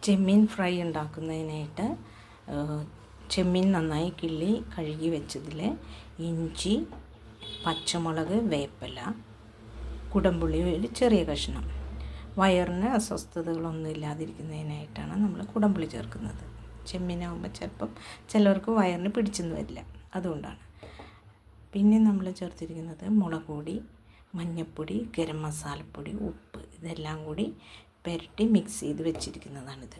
ചെമ്മീൻ fry ഉണ്ടാക്കുന്നതിനായിട്ട് ചെമ്മീൻ നന്നായി കിള്ളി കഴുകി വെച്ചതിൽ ഇഞ്ചി, പച്ചമുളക്, വേപ്പില, കുടംപുളി ഒരു ചെറിയ കഷ്ണം. വയറിന് അസ്വസ്ഥതകളൊന്നും ഇല്ലാതിരിക്കുന്നതിനായിട്ടാണ് നമ്മൾ കുടംപുളി ചേർക്കുന്നത്. ചെമ്മീനാകുമ്പോൾ ചിലപ്പം ചിലവർക്ക് വയറിന് പിടിച്ചെന്ന് വരില്ല, അതുകൊണ്ടാണ്. പിന്നെ നമ്മൾ ചേർത്തിരിക്കുന്നത് മുളക് പൊടി, മഞ്ഞൾപ്പൊടി, ഗരം മസാലപ്പൊടി, ഉപ്പ്, ഇതെല്ലാം കൂടി പുരട്ടി മിക്സ് ചെയ്ത് വെച്ചിരിക്കുന്നതാണിത്.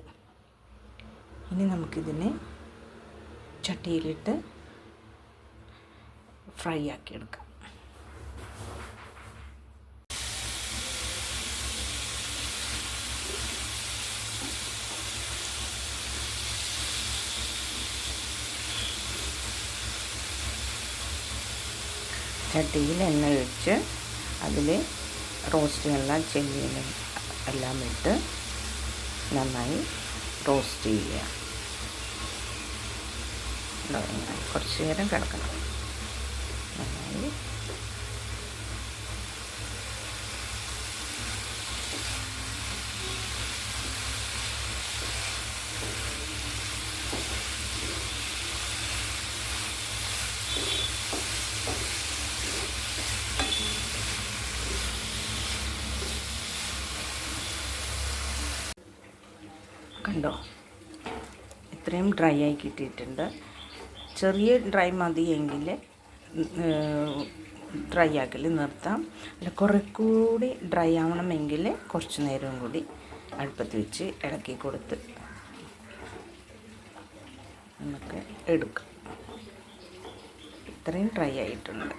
ഇനി നമുക്കിതിനെ ചട്ടിയിലിട്ട് ഫ്രൈ ആക്കിയെടുക്കാം. ചട്ടിയിൽ എണ്ണ ഒഴിച്ച് അതിൽ റോസ്റ്റിനെല്ലാം ചെമ്മീനും എല്ലാം ഇട്ട് നന്നായി റോസ്റ്റ് ചെയ്യുക. കുറച്ച് നേരം കിടക്കണം. നന്നായി കണ്ടോ, ഇത്രയും ഡ്രൈ ആയി കിട്ടിയിട്ടുണ്ട്. ചെറിയ ഡ്രൈ മതിയെങ്കിൽ ഡ്രൈ ആക്കൽ നിർത്താം. അല്ല കുറേ കൂടി ഡ്രൈ ആവണമെങ്കിൽ കുറച്ച് നേരം കൂടി അടുപ്പത്ത് വെച്ച് ഇളക്കി കൊടുത്ത് നമുക്ക് എടുക്കാം. ഇത്രയും ഡ്രൈ ആയിട്ടുണ്ട്.